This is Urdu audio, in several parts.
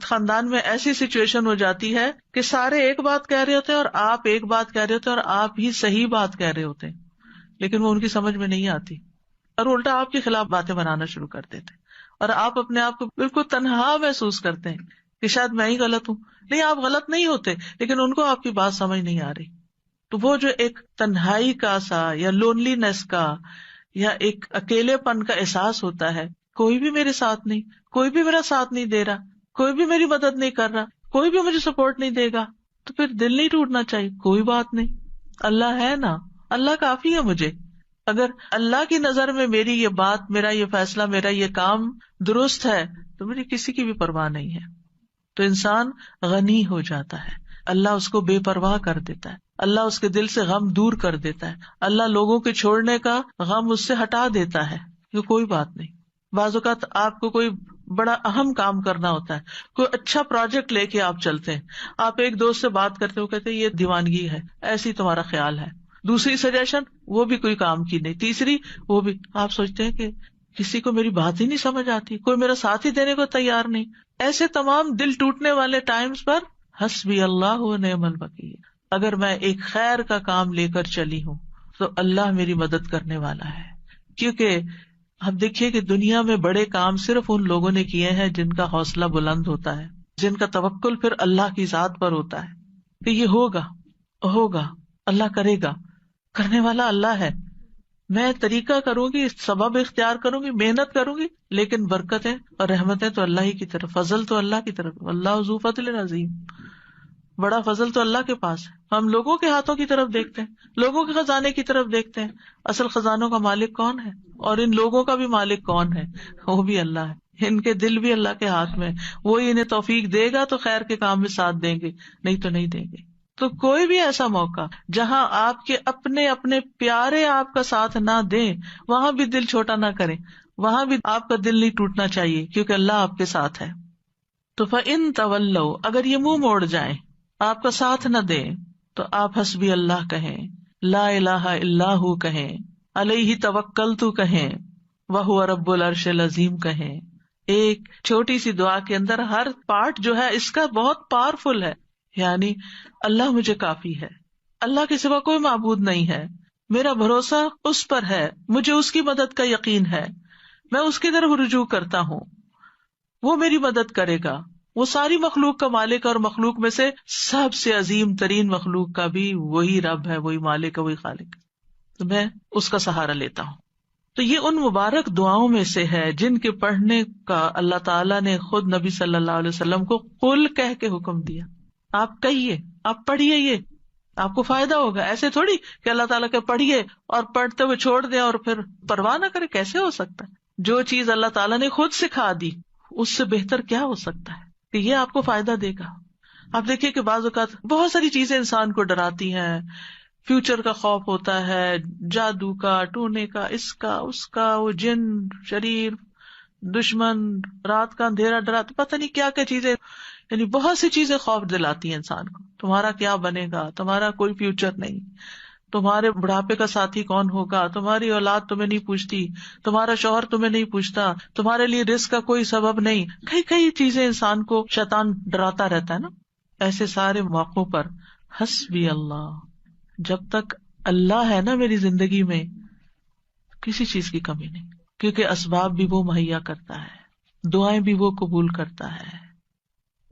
خاندان میں ایسی سچویشن ہو جاتی ہے کہ سارے ایک بات کہہ رہے ہوتے ہیں اور آپ ایک بات کہہ رہے ہوتے ہیں اور آپ ہی صحیح بات کہہ رہے ہوتے ہیں، لیکن وہ ان کی سمجھ میں نہیں آتی اور الٹا آپ کے خلاف باتیں بنانا شروع کر دیتے ہیں، اور آپ اپنے آپ کو بالکل تنہا محسوس کرتے ہیں کہ شاید میں ہی غلط ہوں. نہیں، آپ غلط نہیں ہوتے، لیکن ان کو آپ کی بات سمجھ نہیں آ رہی. تو وہ جو ایک تنہائی کا سا یا لونلی نیس کا یا ایک اکیلے پن کا احساس ہوتا ہے، کوئی بھی میرے ساتھ نہیں، کوئی بھی میرا ساتھ نہیں دے رہا، کوئی بھی میری مدد نہیں کر رہا، کوئی بھی مجھے سپورٹ نہیں دے گا، تو پھر دل نہیں ٹوٹنا چاہیے. کوئی بات نہیں، اللہ ہے نا، اللہ کافی ہے مجھے. اگر اللہ کی نظر میں میری یہ بات، میرا یہ فیصلہ، میرا یہ کام درست ہے تو مجھے کسی کی بھی پرواہ نہیں ہے. تو انسان غنی ہو جاتا ہے، اللہ اس کو بے پرواہ کر دیتا ہے، اللہ اس کے دل سے غم دور کر دیتا ہے، اللہ لوگوں کے چھوڑنے کا غم اس سے ہٹا دیتا ہے کہ کوئی بات نہیں. بعض اوقات آپ کو کوئی بڑا اہم کام کرنا ہوتا ہے، کوئی اچھا پروجیکٹ لے کے آپ چلتے ہیں، آپ ایک دوست سے بات کرتے ہو، کہتے ہیں یہ دیوانگی ہے، ایسی تمہارا خیال ہے، دوسری سجیشن وہ بھی کوئی کام کی نہیں، تیسری وہ بھی، آپ سوچتے ہیں کہ کسی کو میری بات ہی نہیں سمجھ آتی، کوئی میرا ساتھ ہی دینے کو تیار نہیں. ایسے تمام دل ٹوٹنے والے ٹائمز پر حسبی اللہ و نعم الوکیل، اگر میں ایک خیر کا کام لے کر چلی ہوں تو اللہ میری مدد کرنے والا ہے. کیونکہ ہم دیکھیے کہ دنیا میں بڑے کام صرف ان لوگوں نے کیے ہیں جن کا حوصلہ بلند ہوتا ہے، جن کا توکل پھر اللہ کی ذات پر ہوتا ہے کہ یہ ہوگا، اللہ کرے گا، کرنے والا اللہ ہے. میں طریقہ کروں گی، سبب اختیار کروں گی، محنت کروں گی، لیکن برکتیں اور رحمتیں تو اللہ ہی کی طرف، فضل تو اللہ کی طرف. اللہ ذو فضل عظیم، بڑا فضل تو اللہ کے پاس ہے. ہم لوگوں کے ہاتھوں کی طرف دیکھتے ہیں، لوگوں کے خزانے کی طرف دیکھتے ہیں، اصل خزانوں کا مالک کون ہے؟ اور ان لوگوں کا بھی مالک کون ہے؟ وہ بھی اللہ ہے. ان کے دل بھی اللہ کے ہاتھ میں، وہی انہیں توفیق دے گا تو خیر کے کام میں ساتھ دیں گے، نہیں تو نہیں دیں گے. تو کوئی بھی ایسا موقع جہاں آپ کے اپنے پیارے آپ کا ساتھ نہ دیں، وہاں بھی دل چھوٹا نہ کریں، وہاں بھی آپ کا دل نہیں ٹوٹنا چاہیے، کیونکہ اللہ آپ کے ساتھ ہے. تو فَإِن تَوَلَّوْا، اگر یہ منہ موڑ جائیں، آپ کا ساتھ نہ دیں، تو آپ حسبی اللہ کہیں، لا الہ الا ہو کہیں، علیہ توکلت کہیں، وہو رب العرش العظیم کہیں. ایک چھوٹی سی دعا کے اندر ہر پارٹ جو ہے اس کا بہت پاورفل ہے. یعنی اللہ مجھے کافی ہے، اللہ کے سوا کوئی معبود نہیں ہے، میرا بھروسہ اس پر ہے، مجھے اس کی مدد کا یقین ہے، میں اس کی طرف رجوع کرتا ہوں، وہ میری مدد کرے گا، وہ ساری مخلوق کا مالک، اور مخلوق میں سے سب سے عظیم ترین مخلوق کا بھی وہی رب ہے، وہی مالک ہے، وہی خالق، تو میں اس کا سہارا لیتا ہوں. تو یہ ان مبارک دعاؤں میں سے ہے جن کے پڑھنے کا اللہ تعالیٰ نے خود نبی صلی اللہ علیہ وسلم کو قل کہہ کے حکم دیا. آپ کہیے، آپ پڑھیے، یہ آپ کو فائدہ ہوگا. ایسے تھوڑی کہ اللہ تعالیٰ کے پڑھیے اور پڑھتے ہوئے چھوڑ دیں اور پھر پرواہ نہ کرے. کیسے ہو سکتا ہے؟ جو چیز اللہ تعالیٰ نے خود سکھا دی اس سے بہتر کیا ہو سکتا ہے کہ یہ آپ کو فائدہ دے گا. آپ دیکھیے کہ بعض اوقات بہت ساری چیزیں انسان کو ڈراتی ہیں، فیوچر کا خوف ہوتا ہے، جادو کا، ٹونے کا، اس کا، وہ جن، شریر، دشمن، رات کا اندھیرا ڈراتا، پتہ نہیں کیا کیا چیزیں، یعنی بہت سی چیزیں خوف دلاتی ہیں انسان کو. تمہارا کیا بنے گا، تمہارا کوئی فیوچر نہیں، تمہارے بڑھاپے کا ساتھی کون ہوگا، تمہاری اولاد تمہیں نہیں پوچھتی، تمہارا شوہر تمہیں نہیں پوچھتا، تمہارے لیے رزق کا کوئی سبب نہیں. کئی چیزیں انسان کو شیطان ڈراتا رہتا ہے نا. ایسے سارے موقعوں پر حسبی اللہ، جب تک اللہ ہے نا میری زندگی میں، کسی چیز کی کمی نہیں، کیونکہ اسباب بھی وہ مہیا کرتا ہے، دعائیں بھی وہ قبول کرتا ہے،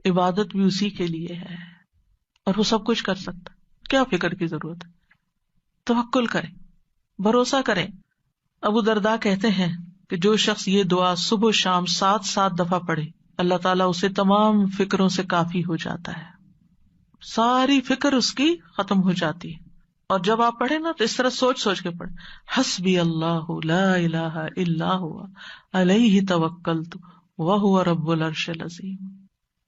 عبادت بھی اسی کے لیے ہے، اور وہ سب کچھ کر سکتا. کیا فکر کی ضرورت ہے؟ توکل کریں، بھروسہ کریں. ابو درداء کہتے ہیں کہ جو شخص یہ دعا صبح و شام 7 دفعہ پڑھے، اللہ تعالیٰ اسے تمام فکروں سے کافی ہو جاتا ہے، ساری فکر اس کی ختم ہو جاتی ہے. اور جب آپ پڑھیں نا تو اس طرح سوچ کے پڑھیں، حسبی اللہ لا الہ الا ہوا علیہ توکلت وہو رب العرش العظیم.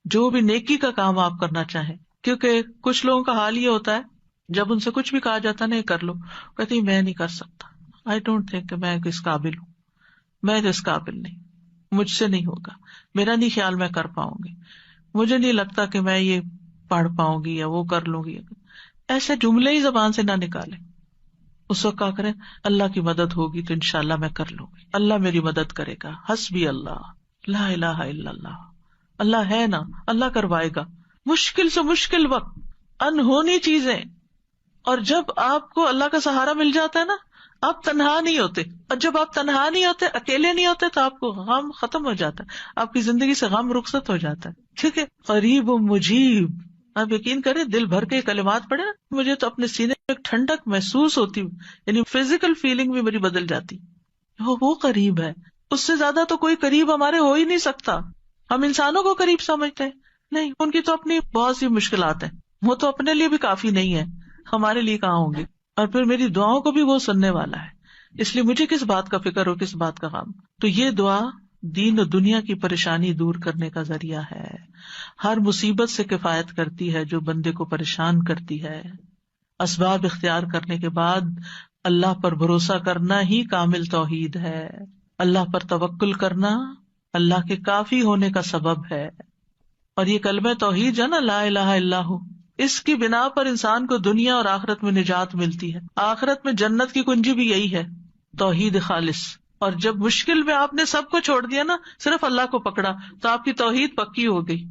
جو بھی نیکی کا کام آپ کرنا چاہیں، کیونکہ کچھ لوگوں کا حال یہ ہوتا ہے جب ان سے کچھ بھی کہا جاتا نہیں کر لو، کہتے ہیں میں نہیں کر سکتا، آئی ڈونٹ تھنک کہ میں کس قابل ہوں، میں اس قابل نہیں، مجھ سے نہیں ہوگا، میرا نہیں خیال میں کر پاؤں گی، مجھے نہیں لگتا کہ میں یہ پڑھ پاؤں گی یا وہ کر لوں گی. ایسے جملے ہی زبان سے نہ نکالیں. اس وقت کیا کریں؟ اللہ کی مدد ہوگی تو انشاءاللہ میں کر لوں گی، اللہ میری مدد کرے گا. حسبی اللہ لا الہ الا اللہ اللہ ہے نا, اللہ کروائے گا. مشکل سے مشکل وقت, انہونی چیزیں, اور جب آپ کو اللہ کا سہارا مل جاتا ہے نا, آپ تنہا نہیں ہوتے. اور جب آپ تنہا نہیں ہوتے, اکیلے نہیں ہوتے, تو آپ کو غم ختم ہو جاتا ہے, آپ کی زندگی سے غم رخصت ہو جاتا ہے. ٹھیک ہے, قریب و مجیب. آپ یقین کریں, دل بھر کے کلمات پڑھے نا, مجھے تو اپنے سینے میں ایک ٹھنڈک محسوس ہوتی, یعنی فزیکل فیلنگ بھی میری بدل جاتی. وہ قریب ہے, اس سے زیادہ تو کوئی قریب ہمارے ہو ہی نہیں سکتا. ہم انسانوں کو قریب سمجھتے ہیں, نہیں, ان کی تو اپنی بہت سی مشکلات ہیں, وہ تو اپنے لیے بھی کافی نہیں ہے, ہمارے لیے کہاں ہوں گے. اور پھر میری دعاؤں کو بھی وہ سننے والا ہے, اس لیے مجھے کس بات کا فکر ہو, کس بات کا غم. تو یہ دعا دین و دنیا کی پریشانی دور کرنے کا ذریعہ ہے, ہر مصیبت سے کفایت کرتی ہے جو بندے کو پریشان کرتی ہے. اسباب اختیار کرنے کے بعد اللہ پر بھروسہ کرنا ہی کامل توحید ہے. اللہ پر توکل کرنا اللہ کے کافی ہونے کا سبب ہے. اور یہ کلمہ توحید جو ہے نا, لا الہ الا ہو, اس کی بنا پر انسان کو دنیا اور آخرت میں نجات ملتی ہے. آخرت میں جنت کی کنجی بھی یہی ہے, توحید خالص. اور جب مشکل میں آپ نے سب کو چھوڑ دیا نا, صرف اللہ کو پکڑا, تو آپ کی توحید پکی ہو گئی.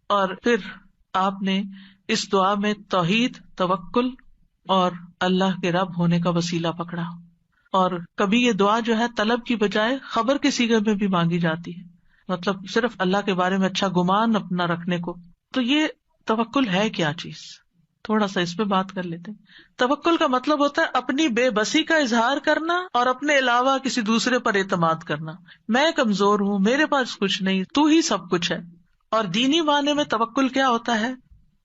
اور پھر آپ نے اس دعا میں توحید, توکل اور اللہ کے رب ہونے کا وسیلہ پکڑا. اور کبھی یہ دعا جو ہے طلب کی بجائے خبر کے صیغے میں بھی مانگی جاتی ہے, مطلب صرف اللہ کے بارے میں اچھا گمان اپنا رکھنے کو. تو یہ توکل ہے کیا چیز, تھوڑا سا اس پہ بات کر لیتے ہیں. توکل کا مطلب ہوتا ہے اپنی بے بسی کا اظہار کرنا اور اپنے علاوہ کسی دوسرے پر اعتماد کرنا. میں کمزور ہوں, میرے پاس کچھ نہیں, تو ہی سب کچھ ہے. اور دینی معنی میں توکل کیا ہوتا ہے,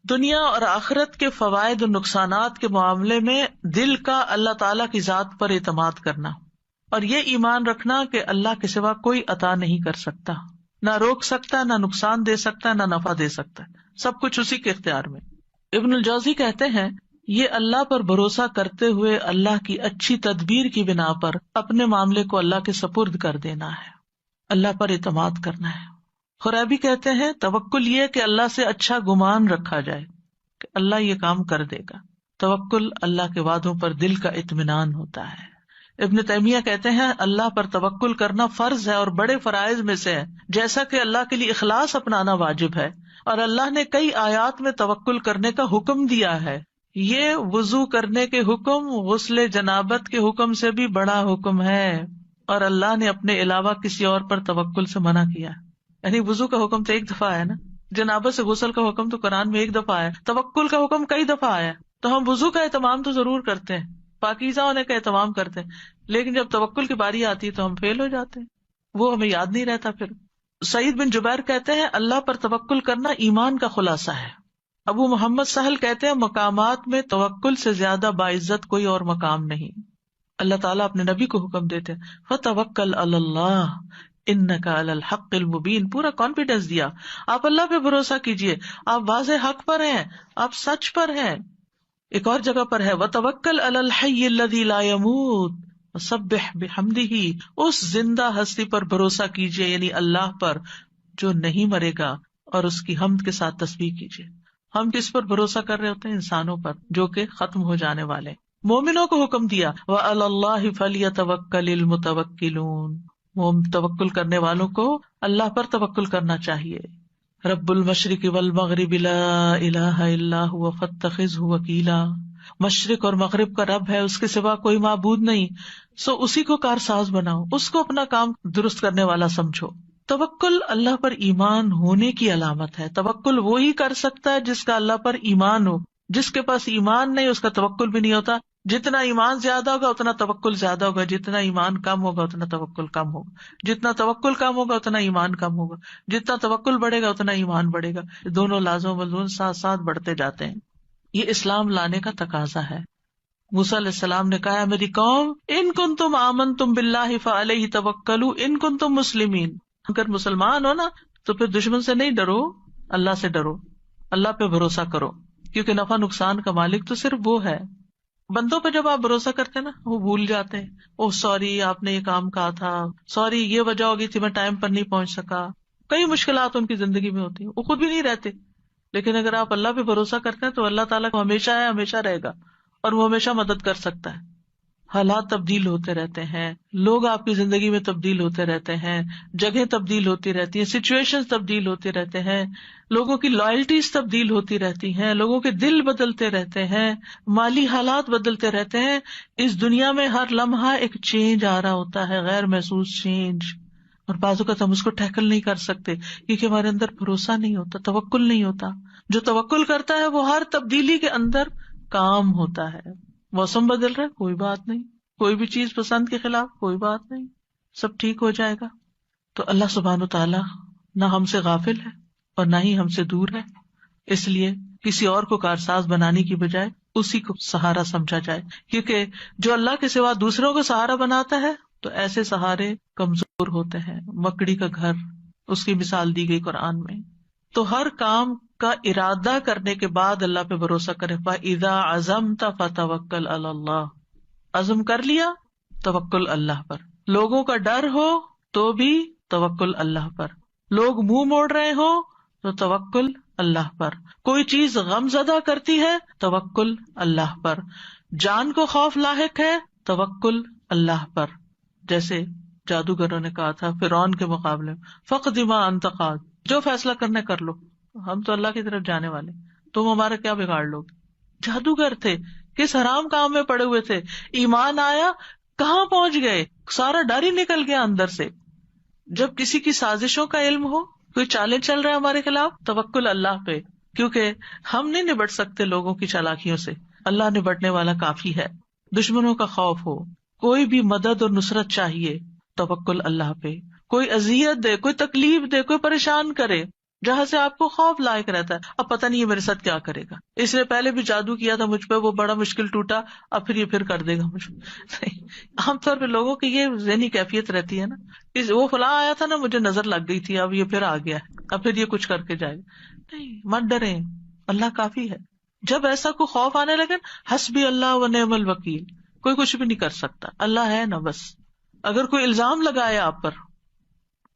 دنیا اور آخرت کے فوائد و نقصانات کے معاملے میں دل کا اللہ تعالی کی ذات پر اعتماد کرنا, اور یہ ایمان رکھنا کہ اللہ کے سوا کوئی عطا نہیں کر سکتا, نہ روک سکتا, نہ نقصان دے سکتا, نہ نفع دے سکتا, سب کچھ اسی کے اختیار میں. ابن الجوزی کہتے ہیں یہ اللہ پر بھروسہ کرتے ہوئے اللہ کی اچھی تدبیر کی بنا پر اپنے معاملے کو اللہ کے سپرد کر دینا ہے, اللہ پر اعتماد کرنا ہے. خرابی کہتے ہیں توکل یہ کہ اللہ سے اچھا گمان رکھا جائے کہ اللہ یہ کام کر دے گا. توکل اللہ کے وعدوں پر دل کا اطمینان ہوتا ہے. ابن تیمیہ کہتے ہیں اللہ پر توکل کرنا فرض ہے اور بڑے فرائض میں سے ہے, جیسا کہ اللہ کے لیے اخلاص اپنانا واجب ہے. اور اللہ نے کئی آیات میں توکل کرنے کا حکم دیا ہے. یہ وضو کرنے کے حکم غسل جنابت کے حکم سے بھی بڑا حکم ہے, اور اللہ نے اپنے علاوہ کسی اور پر توکل سے منع کیا. یعنی وضو کا حکم تو ایک دفعہ آیا نا, جنابت سے غسل کا حکم تو قرآن میں ایک دفعہ آیا, توکل کا حکم کئی دفعہ آیا. تو ہم وضو کا اہتمام تو ضرور کرتے ہیں, پاکیزہ ہونے کا اہتمام کرتے ہیں, لیکن جب توکل کی باری آتی ہے تو ہم فیل ہو جاتے ہیں, وہ ہمیں یاد نہیں رہتا. پھر سعید بن جبیر کہتے ہیں اللہ پر توکل کرنا ایمان کا خلاصہ ہے. ابو محمد سہل کہتے ہیں مقامات میں توکل سے زیادہ باعزت کوئی اور مقام نہیں. اللہ تعالیٰ اپنے نبی کو حکم دیتے ہیں فَتَوَكَّلْ عَلَى اللَّهِ إِنَّكَ عَلَى الْحَقِّ الْمُبِينِ, پورا کانفیڈینس دیا, آپ اللہ پہ بھروسہ کیجئے, آپ واضح حق پر ہیں, آپ سچ پر ہیں. ایک اور جگہ پر ہے وَتَوَكَّلْ عَلَى الْحَيِّ الَّذِي لَا يَمُوتُ وَسَبِّحْ بِحَمْدِهِ, اس زندہ ہستی پر بھروسہ کیجئے, یعنی اللہ پر جو نہیں مرے گا, اور اس کی حمد کے ساتھ تسبیح کیجئے. ہم کس پر بھروسہ کر رہے ہوتے ہیں؟ انسانوں پر جو کہ ختم ہو جانے والے. مومنوں کو حکم دیا وَعَلَى اللَّهِ فَلْيَتَوَكَّلِ الْمُتَوَكِّلُونَ, وہ توکل کرنے والوں کو اللہ پر توکل کرنا چاہیے. رب المشرق والمغرب لا الہ الا هو فاتخذہ وکیلا, مشرق اور مغرب کا رب ہے, اس کے سوا کوئی معبود نہیں, سو اسی کو کارساز بناؤ, اس کو اپنا کام درست کرنے والا سمجھو. توکل اللہ پر ایمان ہونے کی علامت ہے. توکل وہی کر سکتا ہے جس کا اللہ پر ایمان ہو. جس کے پاس ایمان نہیں اس کا توکل بھی نہیں ہوتا. جتنا ایمان زیادہ ہوگا اتنا توکل زیادہ ہوگا, جتنا ایمان کم ہوگا اتنا توکل کم ہوگا, جتنا توکل کم ہوگا اتنا ایمان کم ہوگا, جتنا توکل بڑھے گا اتنا ایمان بڑھے گا. دونوں لازم ملزوم ساتھ ساتھ بڑھتے جاتے ہیں. یہ اسلام لانے کا تقاضا ہے. موسیٰ علیہ السلام نے کہا میری قوم ان کنتم آمنتم باللہ فعلیہ توکلوا ان کنتم مسلمین, اگر مسلمان ہو نا تو پھر دشمن سے نہیں ڈرو, اللہ سے ڈرو, اللہ پہ بھروسہ کرو, کیونکہ نفع نقصان کا مالک تو صرف وہ ہے. بندوں پہ جب آپ بھروسہ کرتے ہیں نا وہ بھول جاتے ہیں, اوہ سوری آپ نے یہ کام کہا تھا, سوری یہ وجہ ہوگی تھی میں ٹائم پر نہیں پہنچ سکا. کئی مشکلات ان کی زندگی میں ہوتی ہیں, وہ خود بھی نہیں رہتے. لیکن اگر آپ اللہ پہ بھروسہ کرتے ہیں تو اللہ تعالیٰ کو ہمیشہ ہے, ہمیشہ رہے گا, اور وہ ہمیشہ مدد کر سکتا ہے. حالات تبدیل ہوتے رہتے ہیں، لوگ آپ کی زندگی میں تبدیل ہوتے رہتے ہیں، جگہیں تبدیل ہوتی رہتی ہیں، سچویشن تبدیل ہوتے رہتے ہیں، لوگوں کی لائلٹیز تبدیل ہوتی رہتی ہیں، لوگوں کے دل بدلتے رہتے ہیں، مالی حالات بدلتے رہتے ہیں. اس دنیا میں ہر لمحہ ایک چینج آ رہا ہوتا ہے، غیر محسوس چینج، اور بعض اوقات ہم اس کو ٹیکل نہیں کر سکتے کیونکہ ہمارے اندر بھروسہ نہیں ہوتا، توکل نہیں ہوتا. جو توکل کرتا ہے وہ ہر تبدیلی کے اندر کام ہوتا ہے. موسم بدل رہا ہے، کوئی بات نہیں، کوئی بھی چیز پسند کے خلاف، کوئی بات نہیں، سب ٹھیک ہو جائے گا. تو اللہ سبحانہ وتعالی نہ ہم سے غافل ہے اور نہ ہی ہم سے دور ہے، اس لیے کسی اور کو کارساز بنانے کی بجائے اسی کو سہارا سمجھا جائے، کیونکہ جو اللہ کے سوا دوسروں کو سہارا بناتا ہے تو ایسے سہارے کمزور ہوتے ہیں. مکڑی کا گھر، اس کی مثال دی گئی قرآن میں. تو ہر کام کا ارادہ کرنے کے بعد اللہ پہ بھروسہ کرے. فَإِذَا عَزَمْتَ فَتَوَكَّلْ عَلَى اللَّهِ، عزم کر لیا توکل اللہ پر. لوگوں کا ڈر ہو تو بھی توکل اللہ پر، لوگ منہ موڑ رہے ہو تو توکل اللہ پر، کوئی چیز غم زدہ کرتی ہے توکل اللہ پر، جان کو خوف لاحق ہے توکل اللہ پر. جیسے جادوگروں نے کہا تھا فرعون کے مقابلے میں، فقد ما انت قاد، جو فیصلہ کرنا کر لو، ہم تو اللہ کی طرف جانے والے، تم ہمارا کیا بگاڑ لو گے. جادوگر تھے، کس حرام کام میں پڑے ہوئے تھے، ایمان آیا کہاں پہنچ گئے، سارا ڈر ہی نکل گیا اندر سے. جب کسی کی سازشوں کا علم ہو، کوئی چالیں چل رہا ہے ہمارے خلاف، توکل اللہ پہ، کیونکہ ہم نہیں نبٹ سکتے لوگوں کی چالاکیوں سے، اللہ نبٹنے والا کافی ہے. دشمنوں کا خوف ہو، کوئی بھی مدد اور نصرت چاہیے، توکل اللہ پہ. کوئی اذیت دے، کوئی تکلیف دے، کوئی پریشان کرے، جہاں سے آپ کو خوف لائق رہتا ہے، اب پتہ نہیں یہ میرے ساتھ کیا کرے گا، اس نے پہلے بھی جادو کیا تھا مجھ پہ، وہ بڑا مشکل ٹوٹا، اب پھر یہ پھر کر دے گا مجھ پہ. عام طور پہ لوگوں کی یہ ذہنی کیفیت رہتی ہے نا، وہ فلاں آیا تھا نا، مجھے نظر لگ گئی تھی، اب یہ پھر آ گیا ہے، اب پھر یہ کچھ کر کے جائے گا. نہیں، مت ڈریں، اللہ کافی ہے. جب ایسا کوئی خوف آنے لگے، حسبی اللہ و نعم الوکیل، کوئی کچھ بھی نہیں کر سکتا، اللہ ہے نا بس. اگر کوئی الزام لگائے آپ پر،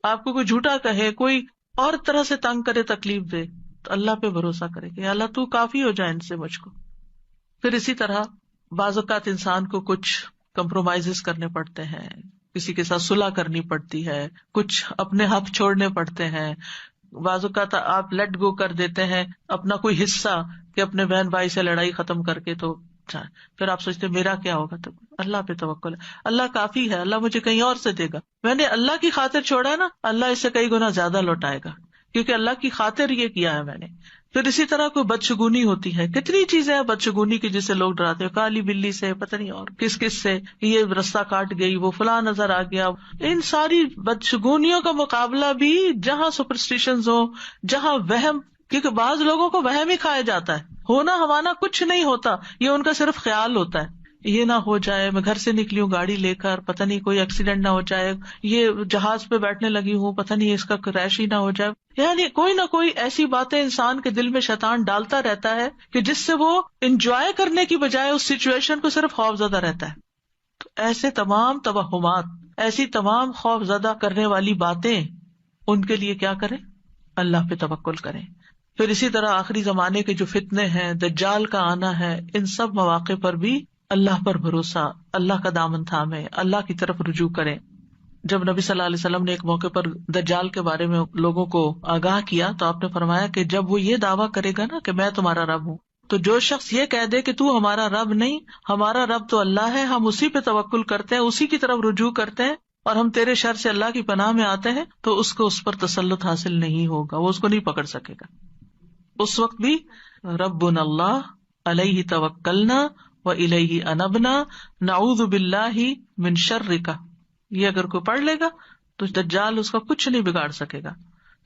آپ کو کوئی جھوٹا کہے، کوئی اور طرح سے تنگ کرے، تکلیف دے، تو اللہ پہ بھروسہ کرے کہ اللہ تو کافی ہو جائے ان سے مجھ کو. پھر اسی طرح بعض اوقات انسان کو کچھ کمپرومائز کرنے پڑتے ہیں، کسی کے ساتھ صلح کرنی پڑتی ہے، کچھ اپنے حق چھوڑنے پڑتے ہیں. بعض اوقات آپ لیٹ گو کر دیتے ہیں اپنا کوئی حصہ کہ اپنے بہن بھائی سے لڑائی ختم کر کے، تو پھر آپ سوچتے میرا کیا ہوگا. تو اللہ پہ توکل ہے، اللہ کافی ہے، اللہ مجھے کہیں اور سے دے گا. میں نے اللہ کی خاطر چھوڑا نا، اللہ اس سے کئی گنا زیادہ لوٹائے گا، کیونکہ اللہ کی خاطر یہ کیا ہے میں نے. پھر اسی طرح کوئی بدشگونی ہوتی ہے، کتنی چیزیں ہیں بدشگونی کی جسے لوگ ڈراتے ہیں، کالی بلی سے، پتہ نہیں اور کس کس سے، یہ رستہ کاٹ گئی، وہ فلاں نظر آ گیا. ان ساری بدشگونیوں کا مقابلہ بھی جہاں سپرسٹیشنز ہو، جہاں وہم، کیونکہ بعض لوگوں کو وہم ہی کھایا جاتا ہے، ہونا ہوانا کچھ نہیں ہوتا، یہ ان کا صرف خیال ہوتا ہے. یہ نہ ہو جائے، میں گھر سے نکلی ہوں گاڑی لے کر، پتہ نہیں کوئی ایکسیڈنٹ نہ ہو جائے، یہ جہاز پہ بیٹھنے لگی ہوں، پتہ نہیں اس کا کریش ہی نہ ہو جائے. یعنی کوئی نہ کوئی ایسی باتیں انسان کے دل میں شیطان ڈالتا رہتا ہے کہ جس سے وہ انجوائے کرنے کی بجائے اس سچویشن کو صرف خوف زدہ رہتا ہے. تو ایسے تمام توہمات، ایسی تمام خوف زدہ کرنے والی باتیں، ان کے لیے کیا کریں؟ اللہ پہ توکل کریں. پھر اسی طرح آخری زمانے کے جو فتنے ہیں، دجال کا آنا ہے، ان سب مواقع پر بھی اللہ پر بھروسہ، اللہ کا دامن تھامے، اللہ کی طرف رجوع کریں. جب نبی صلی اللہ علیہ وسلم نے ایک موقع پر دجال کے بارے میں لوگوں کو آگاہ کیا تو آپ نے فرمایا کہ جب وہ یہ دعویٰ کرے گا نا کہ میں تمہارا رب ہوں، تو جو شخص یہ کہہ دے کہ تو ہمارا رب نہیں، ہمارا رب تو اللہ ہے، ہم اسی پہ توکل کرتے ہیں، اسی کی طرف رجوع کرتے ہیں، اور ہم تیرے شر سے اللہ کی پناہ میں آتے ہیں، تو اس کو اس پر تسلط حاصل نہیں ہوگا، وہ اس کو نہیں پکڑ سکے گا. اس وقت بھی ربنا اللہ علیہ توکلنا وإلیہ انبنا نعوذ باللہ من شرک، یہ اگر کوئی پڑھ لے گا تو دجال اس کا کچھ نہیں بگاڑ سکے گا.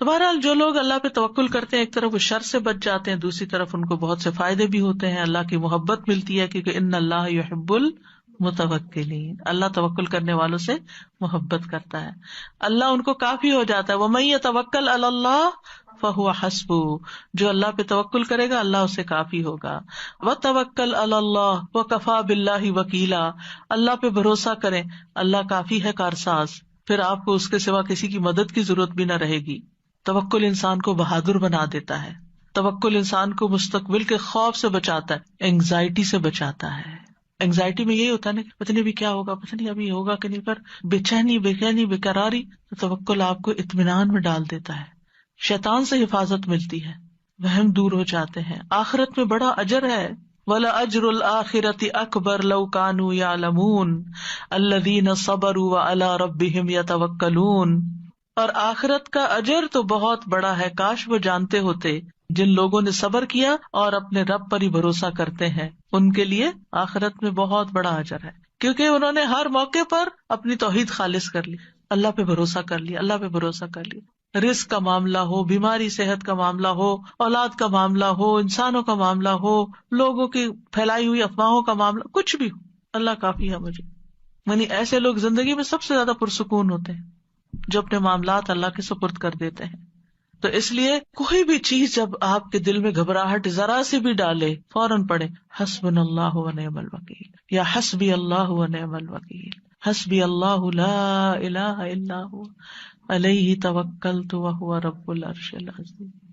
تو بہرحال جو لوگ اللہ پہ توکل کرتے ہیں، ایک طرف وہ شر سے بچ جاتے ہیں، دوسری طرف ان کو بہت سے فائدے بھی ہوتے ہیں، اللہ کی محبت ملتی ہے، کیونکہ ان اللہ یحب المتوکلین، اللہ توکل کرنے والوں سے محبت کرتا ہے، اللہ ان کو کافی ہو جاتا ہے. ومن یتوکل علی اللہ فہو حسبہ، جو اللہ پہ توکل کرے گا اللہ اسے کافی ہوگا. وتوکل علی اللہ وکفی باللہ وکیلا، اللہ پہ بھروسہ کریں، اللہ کافی ہے کارساز، پھر آپ کو اس کے سوا کسی کی مدد کی ضرورت بھی نہ رہے گی. توکل انسان کو بہادر بنا دیتا ہے، توکل انسان کو مستقبل کے خوف سے بچاتا ہے، اینگزائٹی سے بچاتا ہے. اینگزائٹی میں یہی ہوتا ہے نا، پتہ نہیں ابھی کیا ہوگا، پتہ نہیں ابھی ہوگا کہ نہیں، پر بے چینی بے قراری، تو توکل آپ کو اطمینان میں ڈال دیتا ہے، شیطان سے حفاظت ملتی ہے، وہم دور ہو جاتے ہیں، آخرت میں بڑا اجر ہے۔ وَلَأَجْرُ الْآخِرَةِ أَكْبَرُ لَوْ كَانُوا يَعْلَمُونَ الَّذِينَ صَبَرُوا وَعَلَىٰ رَبِّهِمْ يَتَوَكَّلُونَ، اور آخرت کا اجر تو بہت بڑا ہے، کاش وہ جانتے ہوتے، جن لوگوں نے صبر کیا اور اپنے رب پر ہی بھروسہ کرتے ہیں، ان کے لیے آخرت میں بہت بڑا اجر ہے، کیونکہ انہوں نے ہر موقع پر اپنی توحید خالص کر لی، اللہ پہ بھروسہ کر لیا، اللہ پہ بھروسہ کر لیا، رزق کا معاملہ ہو، بیماری صحت کا معاملہ ہو، اولاد کا معاملہ ہو، انسانوں کا معاملہ ہو، لوگوں کی پھیلائی ہوئی افواہوں کا معاملہ، کچھ بھی ہو، اللہ کافی ہے مجھے۔ یعنی ایسے لوگ زندگی میں سب سے زیادہ پرسکون ہوتے ہیں جو اپنے معاملات اللہ کے سپرد کر دیتے ہیں۔ تو اس لیے کوئی بھی چیز جب آپ کے دل میں گھبراہٹ ذرا سی بھی ڈالے، فوراً پڑھے حسبنا اللہ و نعم الوکیل، یا حسبی اللہ و نعم الوکیل، حسبی اللہ لا الہ الا هو علیہ توکلت وہو رب العرش العظیم۔